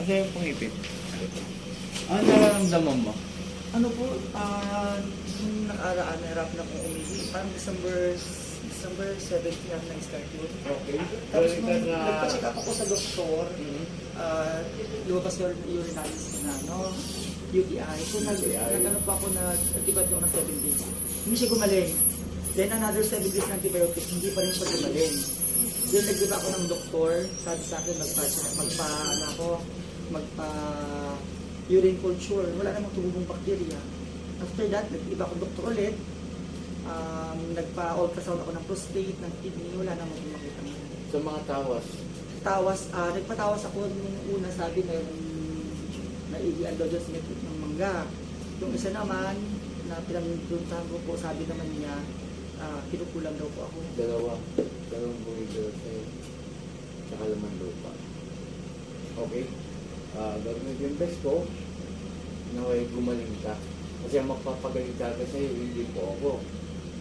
Kasi yung pangipit. Ano nararamdaman mo? Ano po, nung nakaraan, nahirap na kong umihi. Parang December 7 lang na-start yun. Okay. Tapos Balik ka nung na... nagpa-check up ako sa doktor, Mhm. lumabas yung urinary na, no? UTI. So, nag-ano pa ako na, antibiotic ako ng 7 days. Hindi siya gumaling. Then, another 7 days na antibiotic, hindi pa rin siya gumaling. Then, nagdiba ako ng doktor, sabi sa akin, urine culture, wala namang tumubong bacteria. After that, nag-iba akong doktor ulit. Nagpa-ultrasound ako ng prostate, ng kidney, wala namang makita mo. Sa mga tawas. Nagpatawas ako nung una, sabi na yung naiiyan daw dyan sinipit ng mangga. Yung isa naman, na pinag-puntahan ko po, sabi naman niya, kinukulang daw po ako. Dalawang bumibiro sa'yo. Tsaka laman lupa. Okay? Gagawin ko yung best ko, naway gumaling ka. Kasi ang magpapagaling talaga sa'yo, hindi po ako.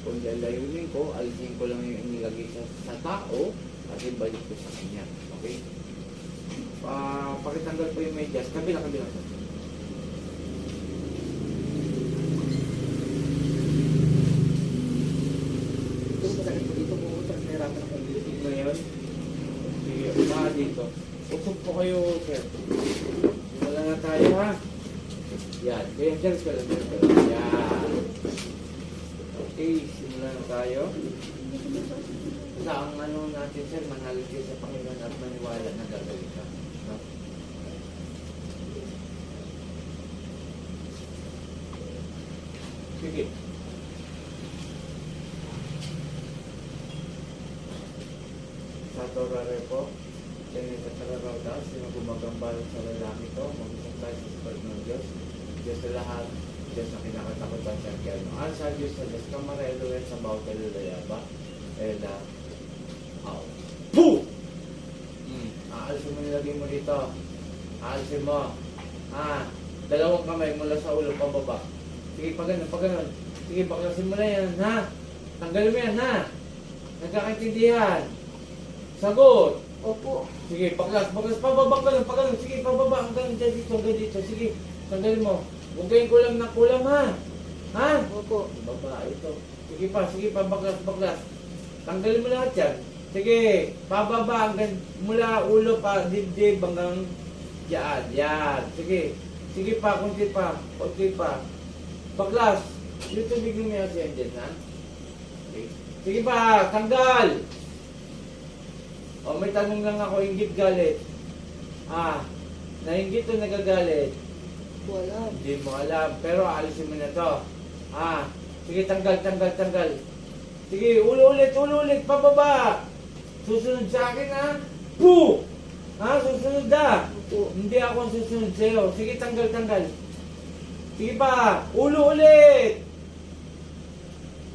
Kung layunin ko, alisin ko lang yung inilagay sa tao, at ibalik ko sa kanya. Okay? Pakitanggal po yung medyas. Kabila. Ito, masakit po dito po, tapos nahirapan ako ulit. Ngayon, sige, dito. Usog po kayo, sir. Wala na tayo, ha? Yan. Kaya dyan ka lang. Yan. Okay, simulan na tayo. Sa ang ano natin, sir, manalig kayo sa Panginoon at maniwala na gagawin ka. No? Sige. Sa Torare po, Dahil sa kararaw sino gumagambala sa lalaki ko, mag-isang tayo sa Sport ng Diyos. Diyos sa lahat, Diyos na kinakatakutan siya kaya no. Sa Diyos sa Diyos, kamarelo rin sa bawat kalulayaba. Ela, out. Boo! Aalisin mo nilagay mo dito. Aalisin mo. Dalawang kamay mula sa ulo pababa. Sige, pag ganun. Sige, baklasin mo na yan, ha? Tanggalin mo yan, ha? Nagkakaintindihan. Sagot. Opo. Sige, paklas, pababa ka lang, sige, pababa, hanggang dito, sige, tanggalin mo. Huwag kayong kulam na kulam, ha? Ha? Opo. Baba, ito. Sige pa, baklas. Tanggalin mo lahat yan. Sige, pababa, hanggang mula ulo pa, dibdib, hanggang yan. Sige pa, konti pa. Baklas. Dito bigyan mo yan siya dyan, ha? Sige pa, tanggal! May tanong lang ako, inggit galit. Nainggit o nagagalit? Wala. Hindi mo alam, pero alisin mo na to. Sige, tanggal. Sige, ulo ulit, pababa. Susunod sa akin, ha? Poo! Susunod na. Hindi ako ang susunod sa'yo. Sige, tanggal. Sige pa, ulo ulit.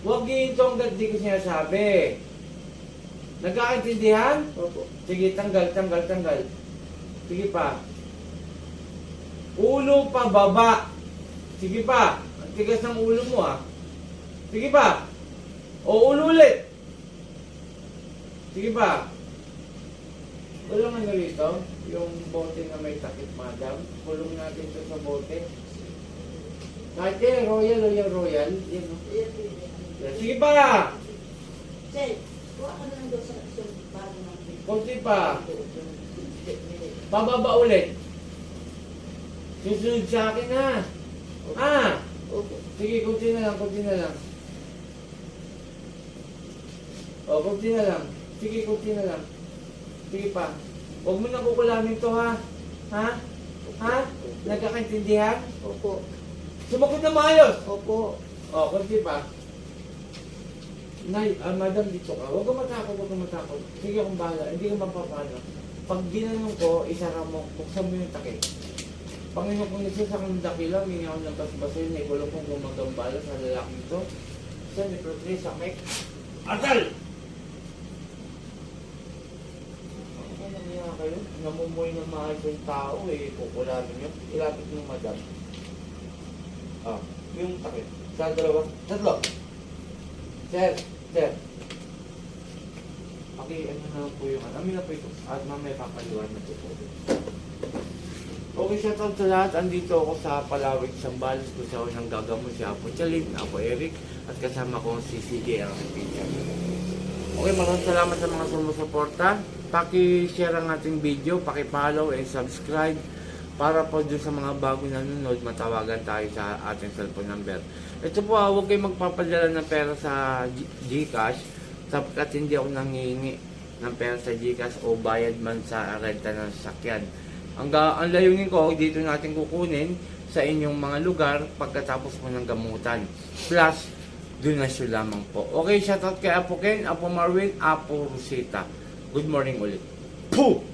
Huwag ito hanggang di ko sinasabi. Nagkakaintindihan? Opo. Sige, tanggal. Sige pa. Ulo pa baba. Sige pa. Ang tigas ng ulo mo, ha. Sige pa. O, ulo ulit. Sige pa. Wala nga rito. Yung bote na may takip, madam. Kulong natin ito sa bote. Kahit royal. Yan, no? Sige pa. Sir, kuha ka na lang daw sa bago ng Kunti pa. Pababa ulit. Susunod sa akin, ha? Opo. Sige, kunti na lang. Kunti na lang. Sige, kunti na lang. Sige pa. Huwag mo na kukulamin to, ha? Ha? Nagkakaintindihan? Opo. Sumagot na maayos. Opo. Kunti pa. Nay, madam, dito ka. Huwag kang matakot. Sige, akong bahala. Hindi ka mapapano. Pag ginanong ko, isara mo, buksan mo yung takip. Panginoon kong isa sa kong dakila, mingaw ng basbasin, na ikulong kong gumagambala sa lalaki ito. Sa ni Protre, sa Mek. Atal! Ano nangyaya kayo? Namumuhay ng maayos yung tao, kukulamin nyo. Ilapit mo, madam. Yung takip. Sa dalawa. Tatlo. Sir. Okay, ano na po yung amin na po ito. At mamaya papaliwan na po. Okay, shoutout sa lahat. Andito ako sa Palawig, Sambales, kung saan nang gagamot si Apo Chalin, Apo Eric, at kasama ko si CJ ang pinsan. Okay, maraming salamat sa mga sumusuporta. Paki-share ang ating video, paki-follow and subscribe para po dun sa mga bago nanonood, matawagan tayo sa ating cellphone number. Ito po, huwag kayong magpapadala ng pera sa GCash sapagkat hindi ako nangihingi ng pera sa GCash o bayad man sa renta ng sasakyan. Ang layunin ko, dito natin kukunin sa inyong mga lugar pagkatapos po ng gamutan. Plus, donasyon lamang po. Okay, shoutout kay Apo Ken, Apo Marwin, Apo Rosita. Good morning ulit. Pooh!